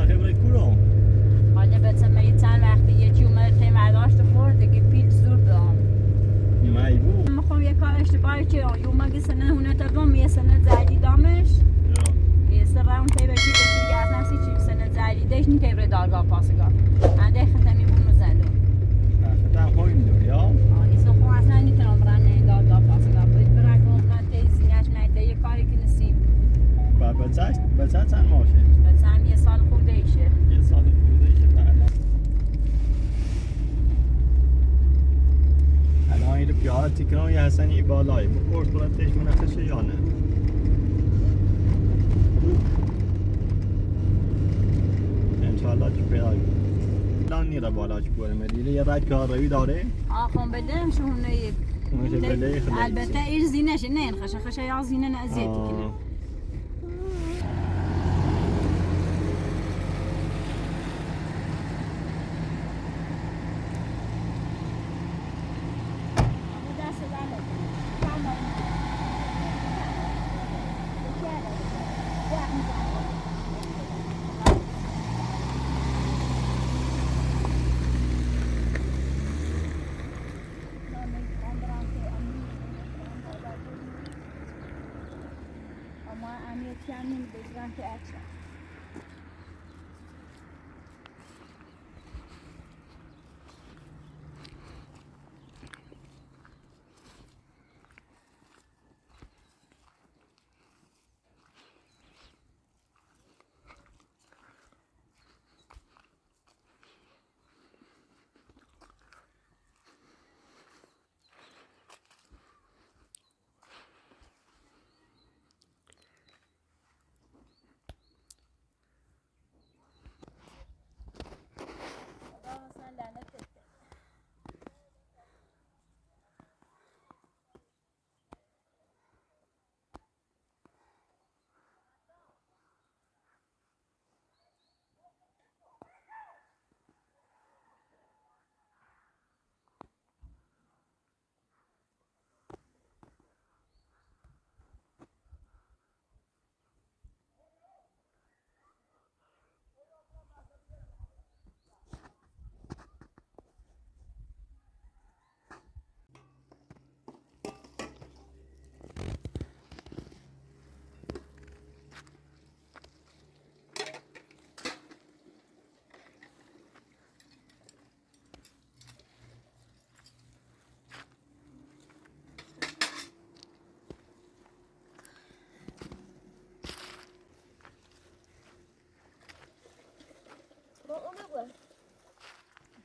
خبره کورو حالا بتسمه چند وقتی یکی اومد تیمرداشت خورد دیگه پیل زور دام نیمه بود میخوام یه کار اشتباهی که اومگه سنه هونه تبام یه سنه زدی دامش یه سر اون تیبه چی بسی که از نفسی چی سنه زدی دیش نی تیبه دارگاه پاسگاه انده ختمی بونو زدو ختم خوی میدونی یا؟ ایسا خون اصلا نیتونم برن این دارگاه پاسگاه باید برن گفتن تیزینش نیده یه کاری که نسیم و بچه چند ماشه؟ بچه هم یه سال خورده ایشه یه سال خورده ایشه الان این رو پیاده تیکنم یه حسنی بالایی بپرس بلدش منخشه یا نه انشاءالله چی پیدا الان نیره بالا چی بوره مدیره یه رد کار روی داره آخون بدم شونه یک البته ایش زینشه نه این خشه یا زینه نه زیدی کنه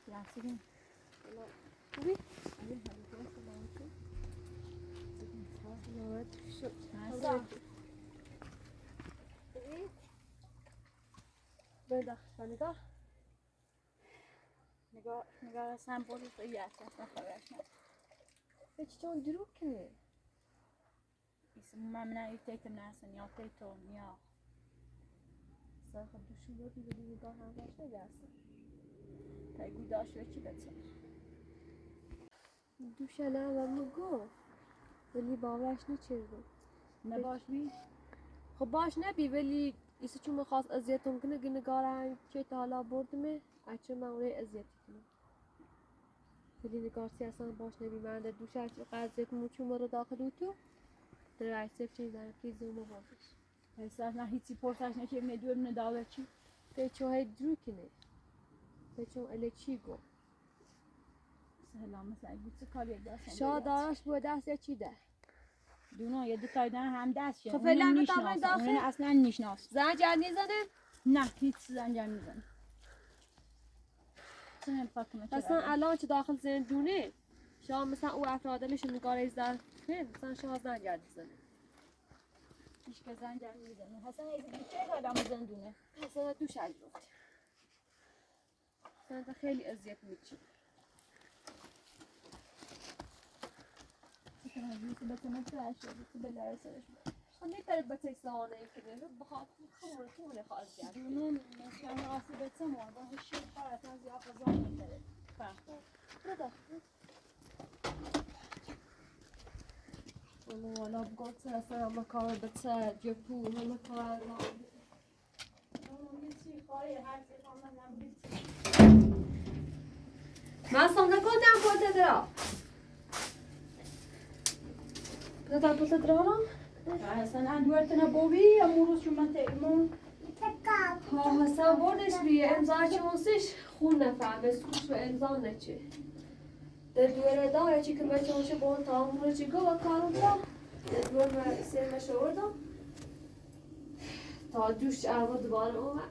Langsung. Uy, ayun halika sa bangko. Hassan. Uy. بده نگاه نگاه Hassan بولی تو یه اصلا خبرش نه. هیچ چون دروغ کنی اسم من یکم نسن یا تو نیا. سر خود دوشون بودی ولی نگاه هم باشه نگرسن تایگو داشت و چی بچه دوشه نه و مگو ولی باورش نچرده نباش بی؟ خب باش نبی ولی ایسا چون میخواست اذیتم کنه که نگارم چه تا حالا بردمه اچه من اونه اذیتی کنم ولی نگارسی اصلا باش نبی من در دوشه قضیت موچون رو داخل او تو در عیصف چیز در پریزه اونو بازش احساس نه هیچی پرسش نکه ندور نداور چی؟ پیچو های درو کنه پیچو اله چی گو سلام مثلا گوچه کاری دستم شا داراش بود دست یا چی ده؟ دونا یه دو تایدن هم دست شد خب فعلا رو تامن داخل؟ اون اصلا نیشناس زنجر نیزنه؟ نه هیچ زنجر میزنه مثلا الان چه داخل زندونه شما مثلا او افرادلش نگاره ایزده مثلا شما زنجر میزنه هیچ که زنجر میزنه حسن ایزی چه آدم زندونه مثلا دوش از بود مثلا خیلی اذیت میچی بتونه ترش شد بلاره سرش نیتره بچه سوانه ای کنه بخواد خمونه خواهد کرد دونون مثلا آسی بچه مورد هشی خواهد از یا قضا میتره بده والا بگفت اصلا همه کار بچه جپو همه کار من صام نکردم پول درا. بدم پول درا رو؟ حسن اندورتنا بوی امروز شما تیمون. ها حسن بردش بیه امضا چونسیش خون نفهمه سکوش و امضا نچه. در دوره داره چی که بچه‌هاش با اون تامور چی گفت کارم تا دوره سه مشوردم تا دوش عوض دوباره اومد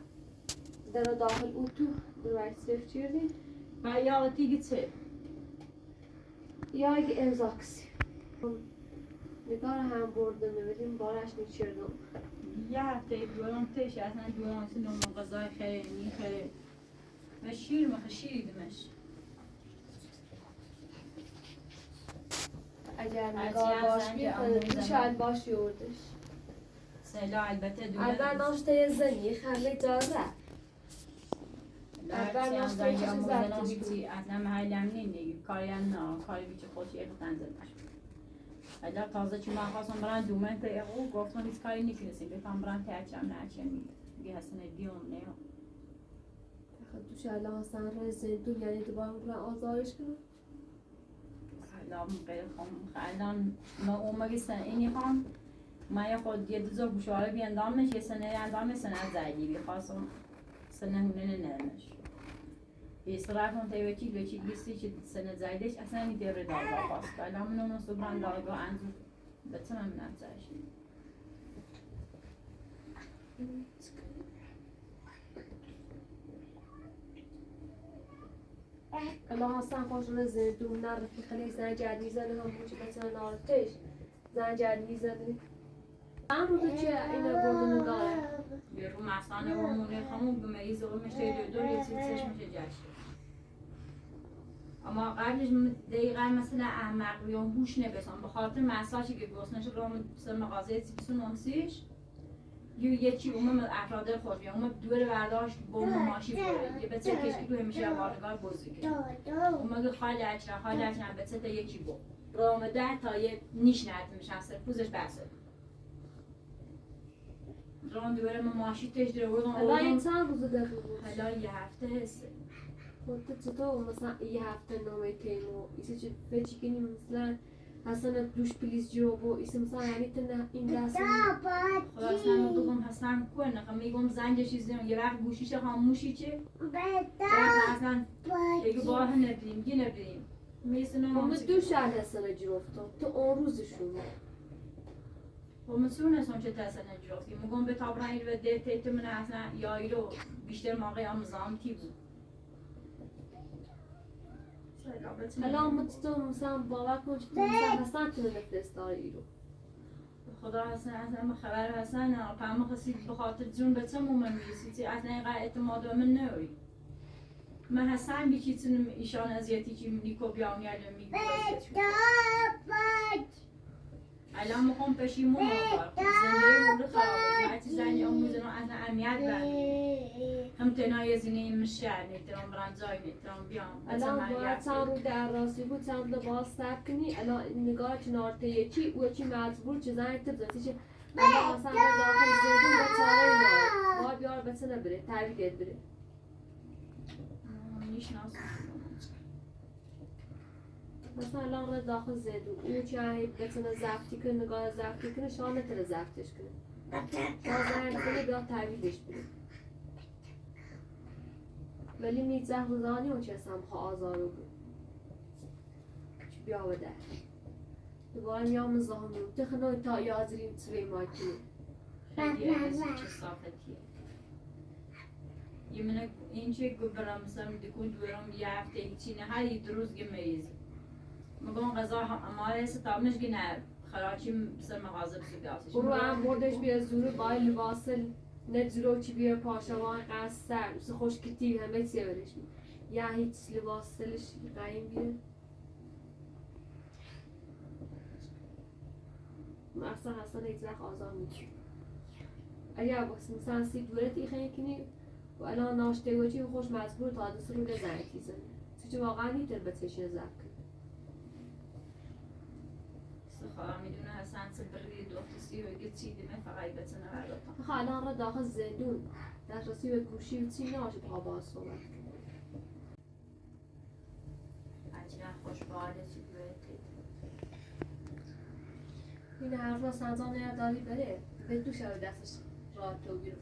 در داخل اوتو دوره صرف چیردی و یا تیگی چه؟ یا اگه امضا کسی نگار هم بردم نمیدیم بارش نیچردم یه هفته دوران تش اصلا دوران سنم غذای خیلی خیلی و شیر مخشیدمش. اگر نگار باش بیخواد شاید باش یوردش سلا البته دوران اول ناشته زنی خیلی جازه اول ناشته چیزی زرتش اصلا محلم نیم کاری نه کاری بیچه خوشی تنزل نشد. حالا تازه چون من خواستم برن دومن که او گفتم هیچ کاری نکنیسیم بفهم برن ترچم نچه میگه حسن دیوم نه دوش الان حسن رای زندون یعنی دوباره برن آزارش کنم الان غیر خواهم الان ما اومگی سنه اینی خواهم من یه خود یه دوزار گوشواره بیاندامش یه سنه اندام سنه زیدی بخواستم سنه هونه نرمش بیسترار کن تایی وچی گیستی چی سنه زیدش اصلا میده رو دارگاه خواست الان منو نصو برن دارگاه انزور بتمم من نمزش الان حسن خوش رو زندون نرفی خیلی زنجر میزنه هم بوچه بسن نارتش زنجر میزنه من رو تو چه اینه بردن داره یه رو مسانه و مونه خمون بمریز و مشته دور یه چیزش میشه جشن اما قبلش دقیقا مثلا احمق یا هوش نبسان به خاطر مساجی که گوسنش رو مثل مغازه سیپسون نمسیش یه چی اومم افراد خود یا اومم دور برداشت با ماشی بره یه بچه کشکی تو همیشه واردگار بزرگه اومم خالی اچرا بچه تا یه چی بود رام ده تا یه نیش نهت میشن سر پوزش بسه رام دوره ما ماشی تش داره بودم الان این چند روز دقیقه بود الان یه هفته هسته خودت چطور مثلا یه هفته نامه تیمو ایسی چه فچی کنی مثلا حسن دوش پلیس جو بو ایسی مثلا یعنی تنه این دست خدا اصلا بگم حسن کنه خب میگم زنگ چیزی یه وقت گوشیش خاموشی چه اصلا بگو باه نبریم میسونه همه دو شهر حسن جرفتم تو اون روزشون و مسئول نسون چه تحصیل نجرافتی میگم به تابران ایل و ده تیت من اصلا یا ایلو بیشتر موقع آموزامتی بود الان متتو مثلا باور کن که مثلا حسن کنه نفرستار ایلو خدا اصلا خبر حسن پرما خسی بخاطر جون به چه مومن میرسی اصلا اینقدر اعتماد به من نوی من حسن بیچیتونم ایشان ازیتی که نیکو بیام یادم میگو الان میخوام پشیمون آخر زندگی مورد خرابه هرچی زنی آموزن و اصلا اهمیت برمید هم تنهای زینه مشهر نیترام برن جای نیترام بیام الان باید چند رو در راستی بود چند رو باز سب کنی الان نگاه چنارته یکی او چی مجبور چه زنی تب زنی چه الان اصلا رو داخل زندون به چاره اینا باید بیار بچه نبره تحویلت بره نیشناسم مثلا الان رو داخل زندون او چه بتونه زفتی کنه نگاه زفتی کنه شان نتره زفتش کنه شان زنی کنه بیاد تحویلش بره ولی نیزه روزانی اون چه هم خواه آزارو بود چی بیا بده دوباره میام زهانو تخنوی تا یازریم توی ماکنی خیلی احسی چه صافتیه یه منه این چه گبرم مثلا میدکون دورم یه هفته هیچی نه هر یه روز گه مریض مگم غذا اماره ستابنش گه نه خراچی بسر مغازه بسر بیاسش برو هم بردش بیا زورو بای لباسل نه زورو چی بیا پاشوان قصر مثل خوشکتی همه چیه برش یا هیچ لباسلش قایم بیره اصلا یک زخ آزار میکنی اگر مثلا سی دورتی خیلی کنی و الان ناشته و چی خوش مجبور تا دست رو لزنی تیزه چه واقعا نیتر بتشه زخ خواهم میدونه حسن سبری دوستی و گه چی دیمه فقط بتونه برداتم الان را داخل زندون دسترسی به گوشی و چی نباشه تا باز صحبت کنه. عجیبا خوشباله چی بهتی. این حرفا سنزان داری بره به دو شب دستش راحت تو بیرون.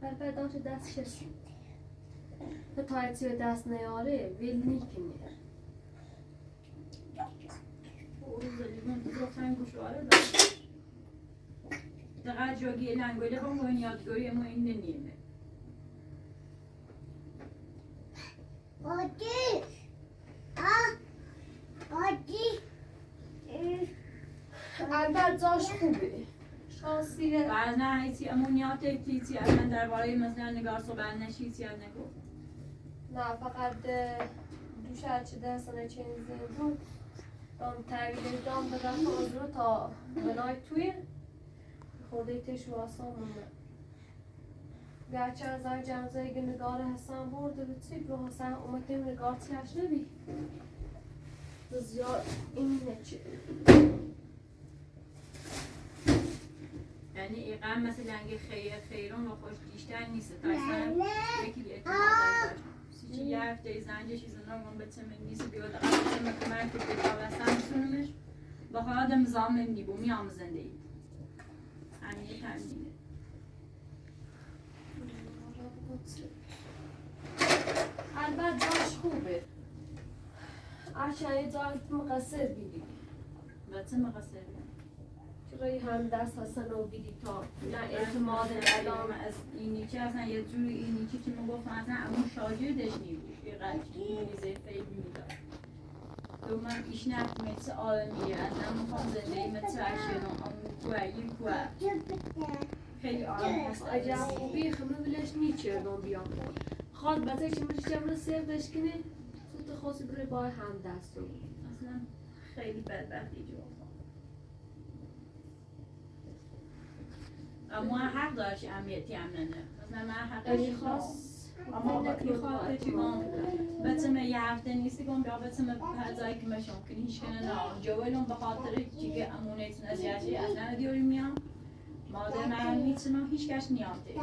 بر داشت دستش تا تایتی به دست نیاره ویل نیکنه. زلیمون گفتن گوشواره داشت. دقیقا جاگی لنگویله با مهم یادگاری ما این نمیمه. البته جاش خوبه. شانسیه. بعد نه هیچی امونیات تیتی از من درباره مثلا نگار صحبت نشیتی یا نگو. نه فقط دوش چه دستانه چیزی بود. دام تغییر دام به دفعه آزرو تا بنای توی خورده تش و آسان مونده. گرچه از آن جمزه اگه نگار حسن برده به چی رو حسن اومدیم نگار تیش نبی. زیاد این نچه. یعنی ایقام مثلا اگه خیرون و خوش دیشتر نیست تا اصلا یکی اعتماد داشت. چی یه هفته زنجش ایزنا من بتمن نیست بیاد قبل ما کمک کنید تا واسه میسونمش با خودم زامن نیبومی هم زندگی. همین تامینه. البته جاش خوبه. عشان جای مقصر بیدی. بچه مقصر چرایی هم دست حسن رو بیدی تا نه اعتماد علام از اینی که اصلا یه جوری اینی که من گفتم اصلا امون شاگردش نیبود یه قلقی میزه فیل میداد دو من ایش نتیمه آلمیه اصلا میخوام زندگی مثل اشیانو امون کوه خیلی آرام هست عجب خوبی خمه بلش نیچه دون بیام خواهد بطه که میشه جمعه سیف داشکنه سوت خواستی بره بای هم دست رو اصلا خیلی بدبختی جو اما حق داشت امیتی هم ننه مثلا من حقش خواست اما وقتی خواهد چیگم بتم یه هفته نیستی گم بیا بتم هزایی که مشون کنی هیچ کنه نه جوالون به خاطر چیگه امونیتون از یاشی از نه دیوری میام مادر من میتونم هیچ کش نیامده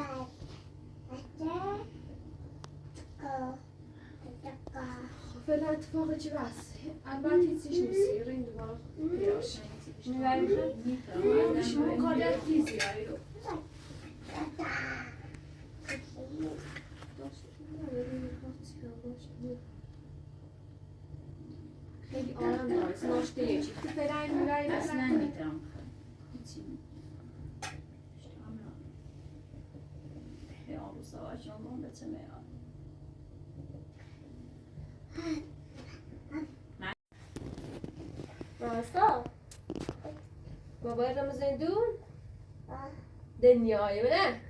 فعلا اتفاق چی بس البته هیچیش نیستی رین دوباره پیراش میبری خب میشون کاریت دیزی رو خیلی آرام دارست ناشته یه چی فعلا میبری اصلا میتونم هیچی خیلی آبو سواش جانبان بتمه راستا بابای رمزین دون دنیای منه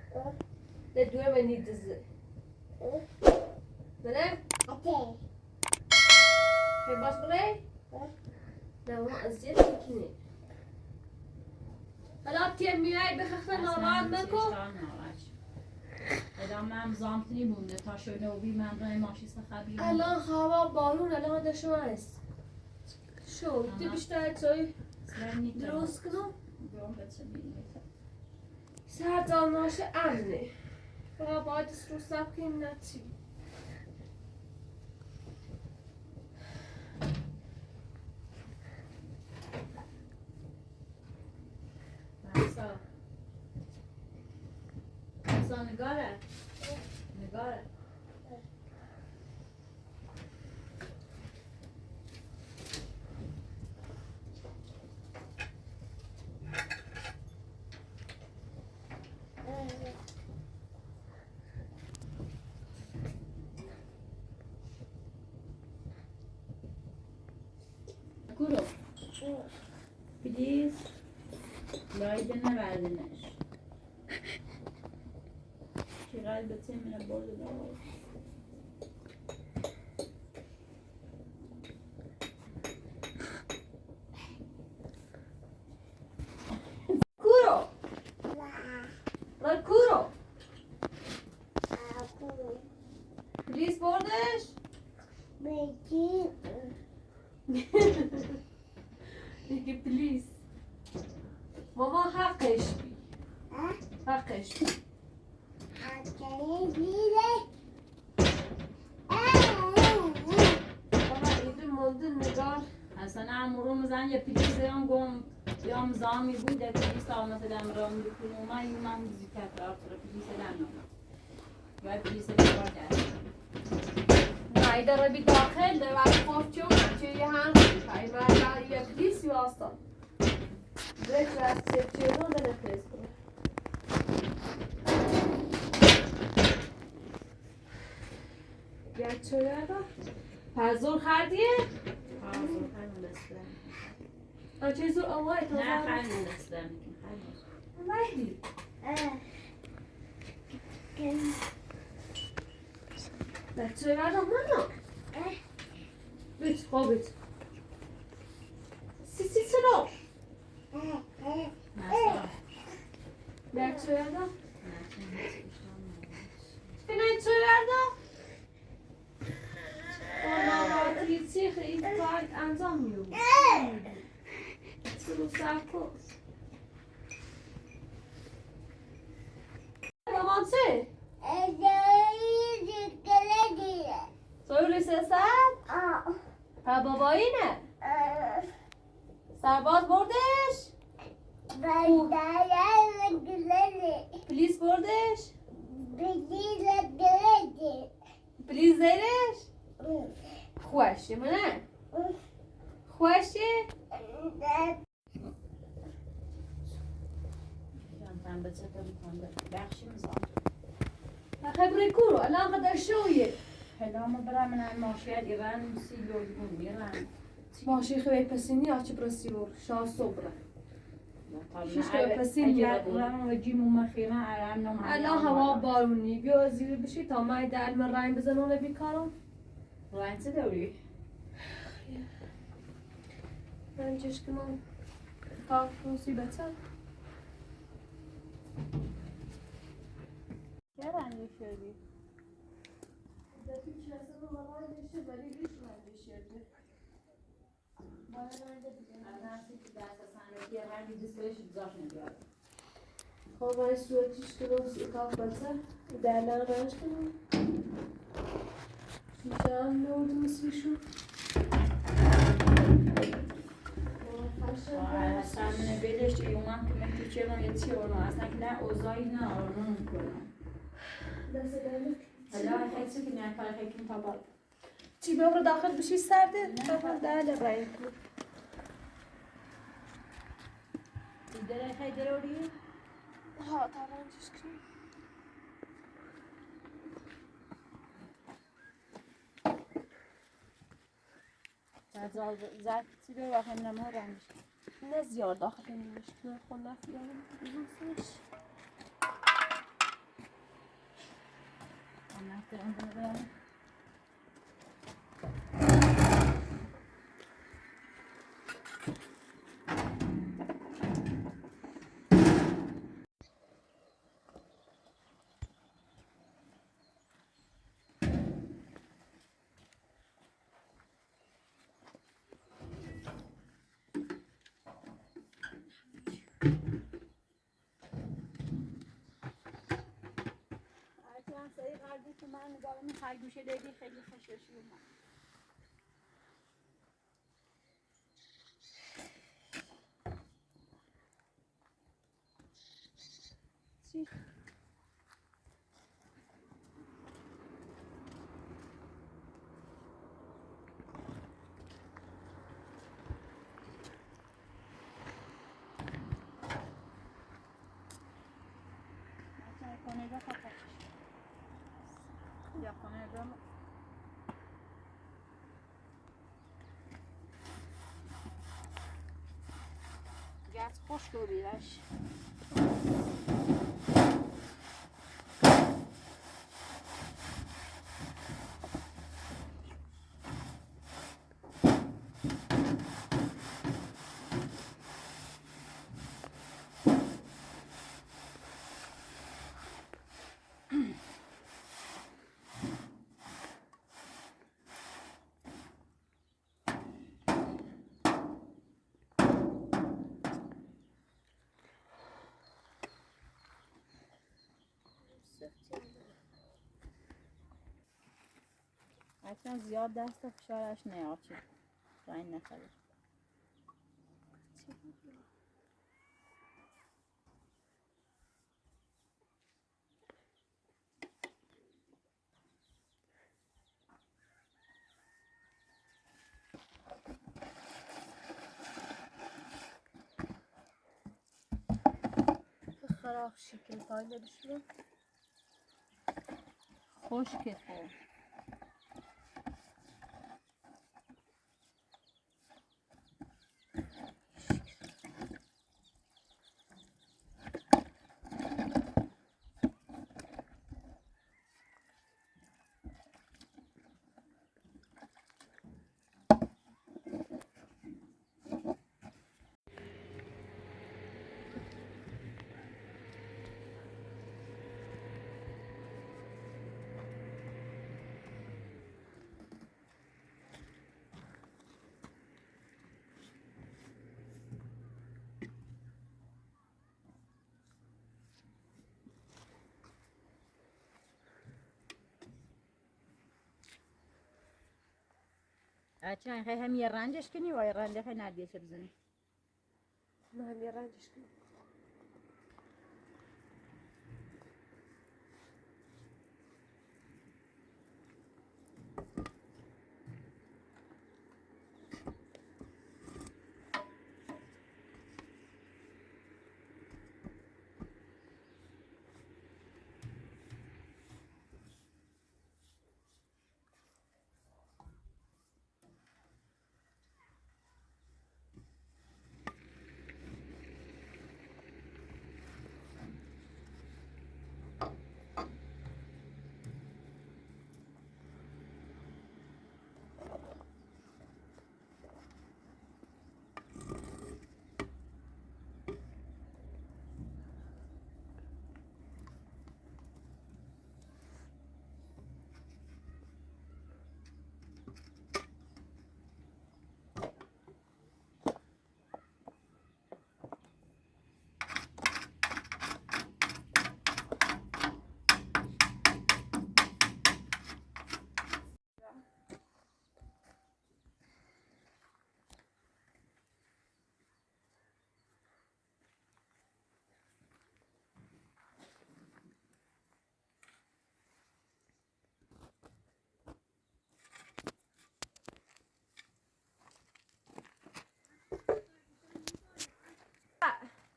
ده دوه منی دزه منه خیلی باش بره نه ما ازیت میکنی حالا تیر میای بخخته ناراد مکن الان من زامتنی بونده تا شنوبی من رای ماشیست خبیر الان هوا بارون الان دشمن است شو تو بیشتر توی درست کنم سر داناش امنه فقط باید رو سب کنیم نتی Hassan نگاره Kuro please لایدن نبردنش چقدر به تیمونه برده داره کورو کورو پلیز بردش میگه پلیز ماما حقش بی حقش بی بابا ایده مونده نگار اصلا امورو مزن یه پیلیس هم گم یا مزامی بود در پیلیس آمده دم را میکنم اومد یه من موزیکت را تو پیلیس دم یا پیلیس نگار کرد نه در بی داخل در وقت خواب چون چه هم پیمه یا پیلیس یا آستان direkt recepciono delle fresche. Ghiacciolata? Pazur خردیه؟ پازور خیلی دسته چه زور آوای تا نه خیلی دسته وایدی Ghiacciolata منو بیت خوابت سی سلو Ghiacciolata? Ghiacciolata? Politie خیلی کار انجام می‌دهد. سلو سرکوس. مامان چه؟ سویل سیاست؟ تا بابایی نه؟ سرباز بردش؟ پلیس بردش؟ پلیس زیرش؟ خوشه منه؟ خوشه؟ من بچه تا بکنده بخشی مزام خبره کورو الان قدر شویه هلامو برای من ماشیت ایران سیلوی بود میرن ماشی خوی پسینی آچه برسیور شاه صبره شیش شیش پسین رم و جیمو مخیرن ارم نم الان هوا بارونی بیا زیر بشی تا من در من رنگ بزنونه بیکارم رنگ چه دوری؟ رنجش کنم تا مصیبته چه رنگی شدی؟ دفعی چه اصلا هوا نشه ولی ریش رنگی شده باید رنگ دیگه نفسی که دست سنگی رنگی دستش زاش نمیاد خب باید صورتیش کنم سیکاف بسه درلن رنج کنم شیشه هم نورد مصریشو Hassan ne belirti yuman kıymetli çevren yetiyor onu aslında ne uzayına onun konu. دست دارم Hala hepsi ki ne kadar hekim tabak. چی بابر داخل بشی سرده تفهم درل رنگ کنم İdare haydır oraya. ها طبعا چیش کنم Zaten size bakayım ne var rengi. نه زیاد داخل نمیش کنم خود نفیدارم بزنسش Anahtarım bunu da. سری قلبی که من نگاه می خرگوشه دیدی خیلی خششی اومد چی؟ کنه را خطر یا کنه را گاز خوش رو بیرش اصلا زیاد دست فشارش نیاد چی جایی نخوره. خراب شکل پایین بشونم خشکه خب اچه خیلی هم یه رنجش کنی و یه رنجه خیلی ندیشه بزنی نه هم یه رنجش کنم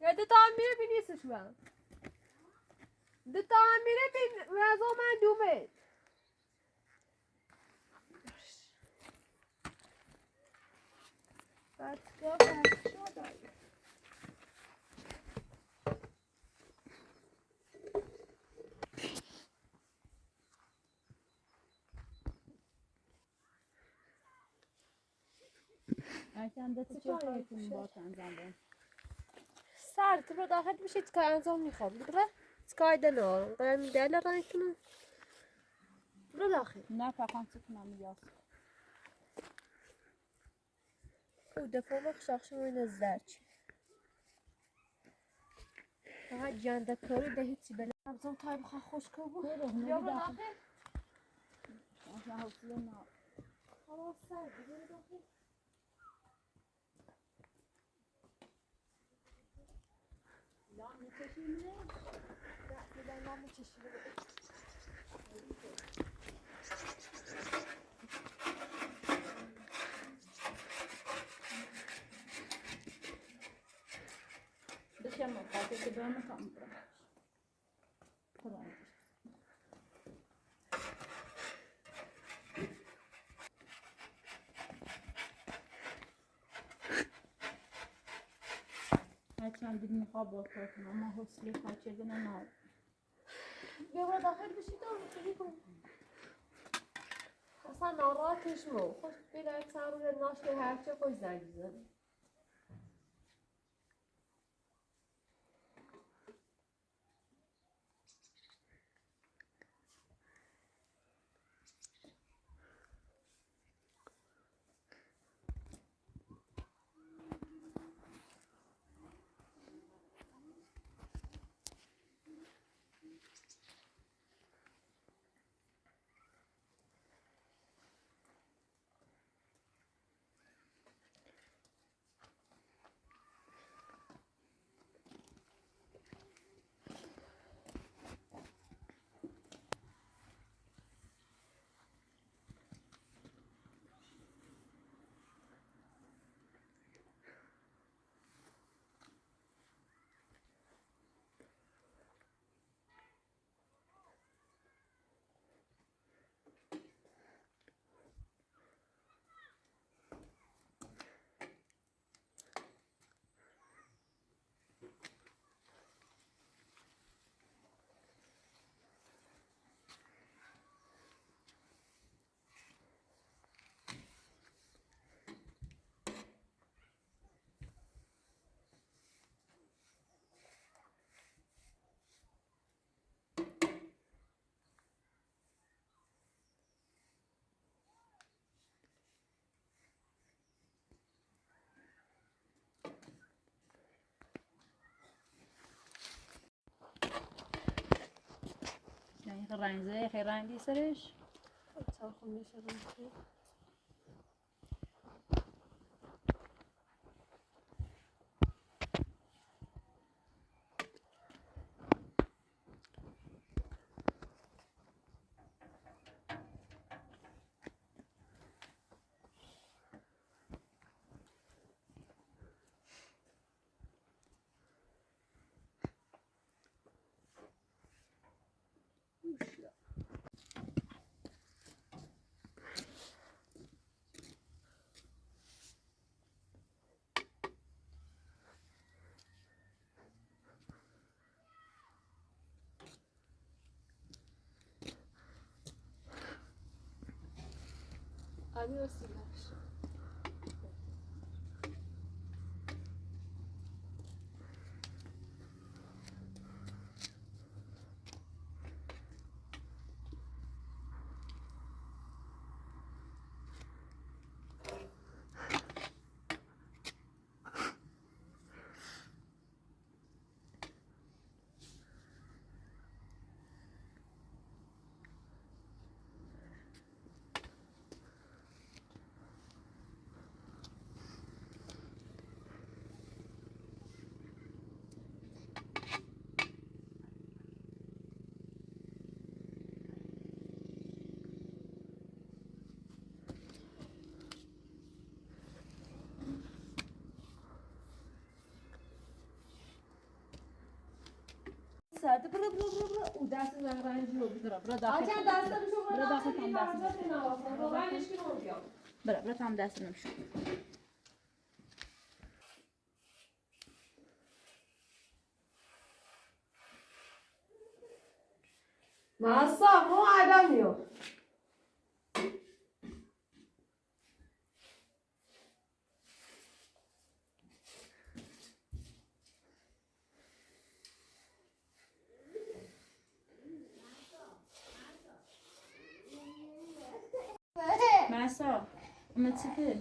ده تا هم میره بی نیستش من ده تا هم میره بی رضا من دومه بچگاه بچگاه داری اچه هم دسته چه خواهیتون با انجام بین سر تو رو داخل بشه تکای انجام میخوام بره تکای دنارم قرم دل رنگ کنم برو داخل نه فقط سکنم یاس او دفعه ما خشاخشم این از درچی فقط جنده کاری ده هیچی بله ابزام تای بخواه خوش که بود بیا برو داخل اچه حوصله نه خلاص سر برو داخل لام میکشیم نه؟ نه دیدن لامو چشیده بود بشم مقاطع که برم کام برم خدا هرچند دیگه میخواب باز کنم اما حوصله خرچه دنه نه بیا برو داخل بشید و خیلی کن اصلا ناراحتش مو خوش بیده یک سر روی ناشته هرچه خوش زنگ زنی رنگزه خیلی رنگی سرش چرا خون میشه رنگی Adiós, Silas. ساعت برا او دست زنگرنجی رو برا داخل آجا دست بشو برا داخل کام دست برا کام دست نمیشون ماسا مو آدمیو مسا متسفه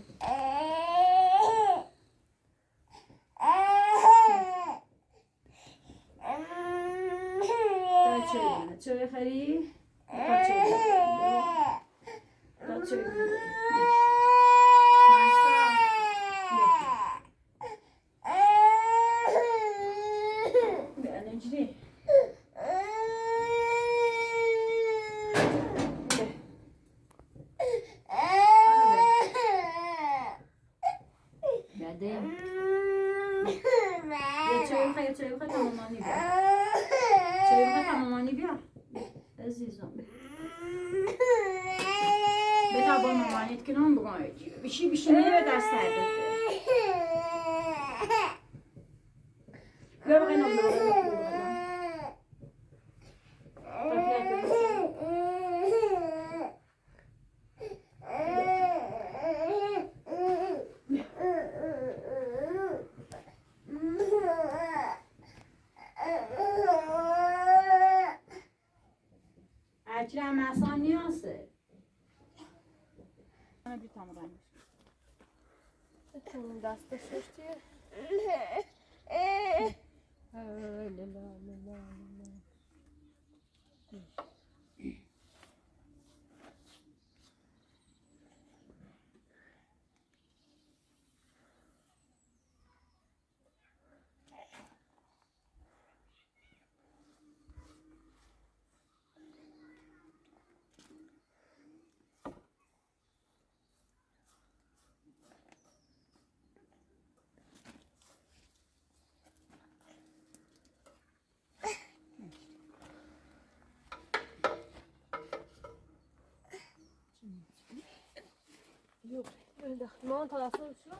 چه خری؟ چه تمامانی بیا عزیزم بتا با مامانیت کنم بگم بیشی نیه دست سرده بیا بقینا اکرم حسن نیاسته من بی تام رنگش چون دست ششتیه Yok, öyle. Mont alasın şu.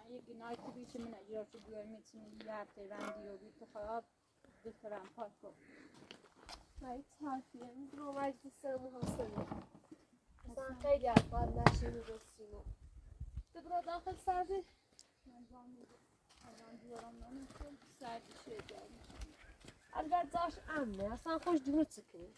reunite بیچه من اجرا شو görmesini yaptı ben diyor bir tıkap different parko. باید حرفیه میدونم مجلسمون حاصله اصلا خیلی اول نشه میرسیم تو برا داخل سرده Ben diyorum ben sert bir şey gelmiş. البته داش امنه اصلا خوش دونه تکنی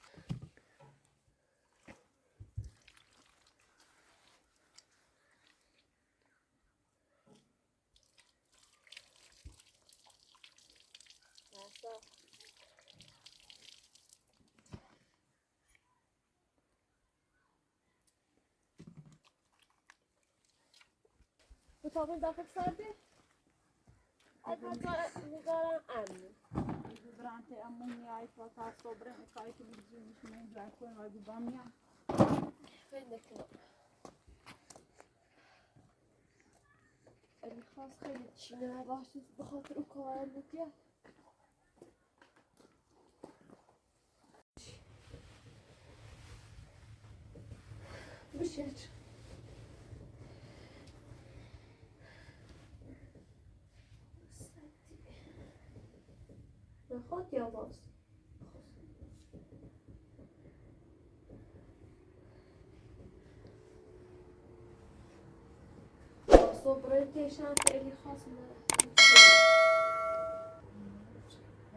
بطابق داخل سرده البته نگارم امنه Durante a minha aí faltar sobre o cara que me diz não já com a gubamia. خیلی نکنم اگه خواست خیلی چینه باشید به خاطر اون کارم بگه بشید نخواد یا باز صبرتشم خیلی خاص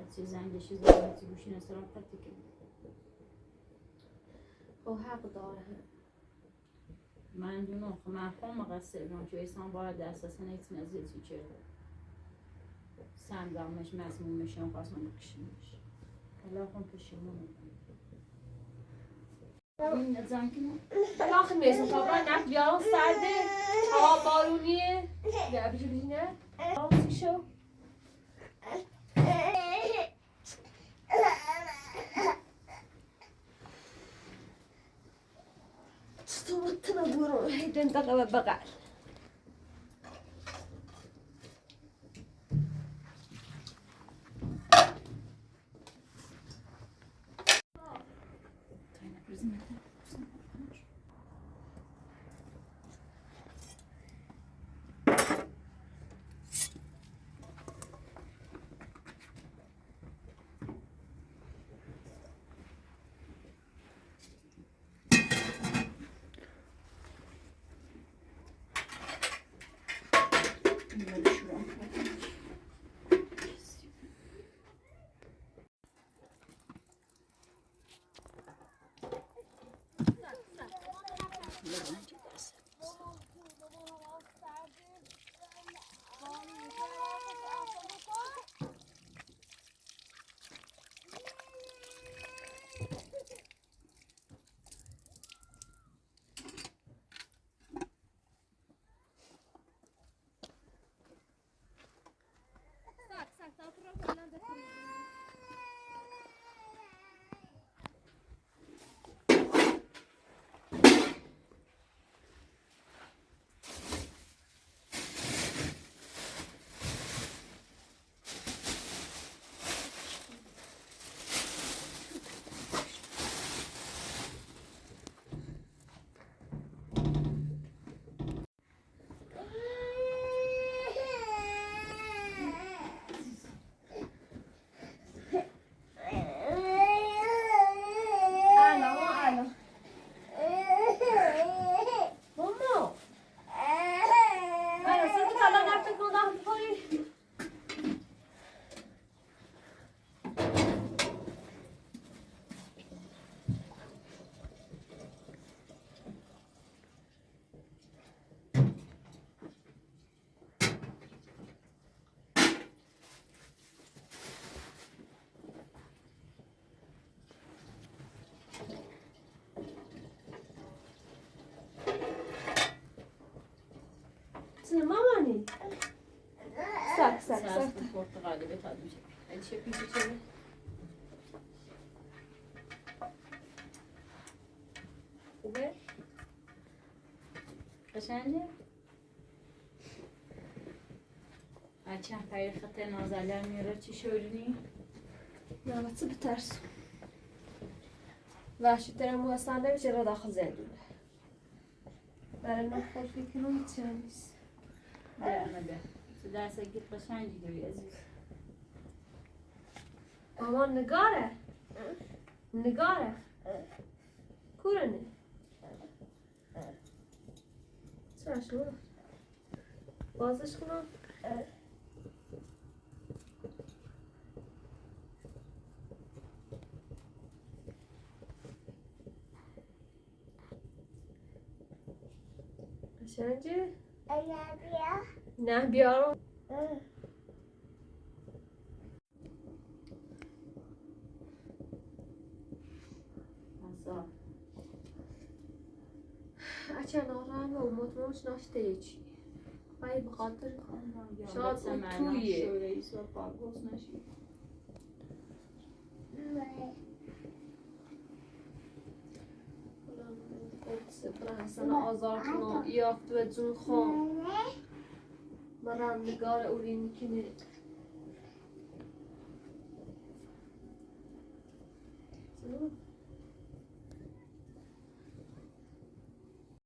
هسه زنگشی زنگتی گوشی نستران قطعی او حق داره من دونم خب من خواهم مقصر من که ایسان باید اساسا ایت نزدیتی کرده سندامش مضمومش هم خواست من بکشیمش حالا خون پشیمون این زنگی بلاخ میرسیم تا برای نفت بیارم سرده هوا بارونیه بیا بیجی بیجینه آسی شو چطورتنا برو هیدن دقیقه بقل مامانی ساک پرتقالی به تاد میشه این چه پیچه چه خوبه؟ قشنگه؟ بچه هم پیر خط نازله میاره چی شورینی؟ نامت بترس وحشی ترم محسن نمیشه را داخل زندونه برای من خیلی فکر رو هیچی نیست برمده درس گیر قشنگی دوی عزیز مامان نگاره نگاره کورنه چرا شو بازش کنم قشنگه نه بیارم حسن اچه نارم و مطمئنش ناشته ایچی بایی بخاطر شاید اون تویه شوره و پاگوز نشید سپر حسن آزار کنم یافت و جون خون مرم نگار اولین کنه